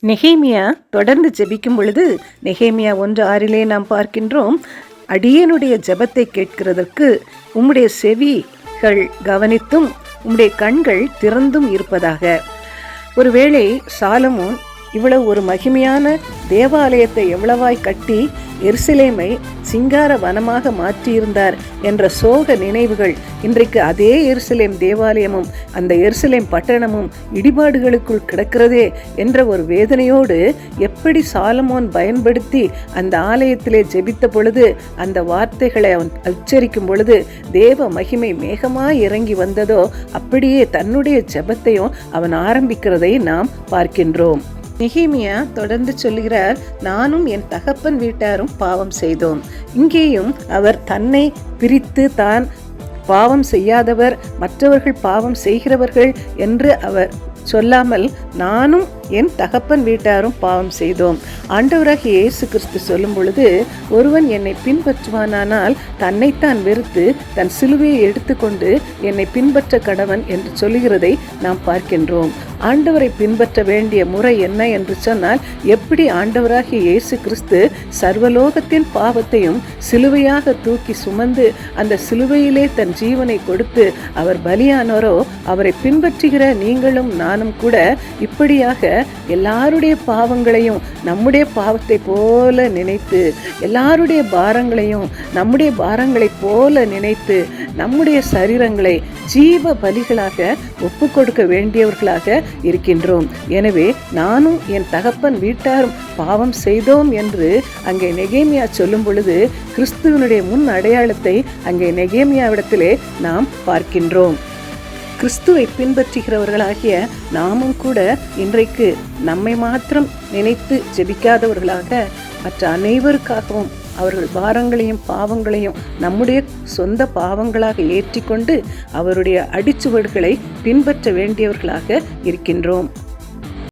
நெகேமியா தொடர்ந்து ஜெபிக்கும் பொழுது நெகேமியா 1:6 நாம் பார்க்கின்றோம், அடியேனுடைய ஜெபத்தை கேட்கிறதற்கு உம்முடைய செவிகள் கவனித்தும் உம்முடைய கண்கள் திறந்தும் இருப்பதாக. ஒருவேளை சாலமோன் இவ்வளவு ஒரு மகிமையான தேவாலயத்தை எவ்வளவாய் கட்டி எருசலேமை சிங்கார வனமாக மாற்றியிருந்தார் என்ற சோக நினைவுகள் இன்றைக்கு அதே எருசலேம் தேவாலயமும் அந்த எருசலேம் பட்டணமும் இடிபாடுகளுக்குள் கிடக்கிறதே என்ற ஒரு வேதனையோடு எப்படி சாலமோன் பயன்படுத்தி அந்த ஆலயத்திலே ஜெபித்த பொழுது அந்த வார்த்தைகளை அவன் உச்சரிக்கும் பொழுது தேவ மகிமை மேகமாய் இறங்கி வந்ததோ அப்படியே தன்னுடைய ஜெபத்தையும் அவன் ஆரம்பிக்கிறதை நாம் பார்க்கின்றோம். நெகேமியா தொடர்ந்து சொல்லுகிறார், நானும் என் தகப்பன் வீட்டாரும் பாவம் செய்தோம். இங்கேயும் அவர் தன்னை பிரித்து தான் பாவம் செய்யாதவர், மற்றவர்கள் பாவம் செய்கிறவர்கள் என்று அவர் சொல்லாமல் நானும் என் தகப்பன் வீட்டாரும் பாவம் செய்தோம். ஆண்டவராகிய இயேசு கிறிஸ்து சொல்லும் பொழுது, ஒருவன் என்னை பின்பற்றுவானானால் தன்னைத்தான் வெறுத்து தன் சிலுவையை எடுத்துக்கொண்டு என்னை பின்பற்ற கடவன் என்று சொல்லுகிறதை நாம் பார்க்கின்றோம். ஆண்டவரை பின்பற்ற வேண்டிய முறை என்ன என்று சொன்னால், எப்படி ஆண்டவராகிய இயேசு கிறிஸ்து சர்வலோகத்தின் பாவத்தையும் சிலுவையாக தூக்கி சுமந்து அந்த சிலுவையிலே தன் ஜீவனை கொடுத்து அவர் பலியானோரோ, அவரை பின்பற்றுகிற நீங்களும் நானும் கூட இப்படியாக எல்லாருடைய பாவங்களையும் நம்முடைய பாவத்தை போல நினைத்து, எல்லாருடைய பாரங்களையும் நம்முடைய பாரங்களை போல நினைத்து, நம்முடைய சரீரங்களை ஜீவ பலிகளாக ஒப்பு கொடுக்க வேண்டியவர்களாக இருக்கின்றோம். எனவே நானும் என் தகப்பன் வீட்டாரும் பாவம் செய்தோம் என்று அங்கே நெகேமியா சொல்லும் பொழுது கிறிஸ்துவனுடைய முன் அடையாளத்தை அங்கே நெகேமியாவிடத்திலே நாம் பார்க்கின்றோம். கிறிஸ்துவை பின்பற்றுகிறவர்களாகிய நாமும் கூட இன்றைக்கு நம்மை மாத்திரம் நினைத்து ஜெபிக்காதவர்களாக மற்ற அனைவருக்காகவும் அவர்கள் பாரங்களையும் பாவங்களையும் நம்முடைய சொந்த பாவங்களாக ஏற்றிக்கொண்டு அவருடைய அடிச்சுவடுகளை பின்பற்ற வேண்டியவர்களாக இருக்கின்றோம்.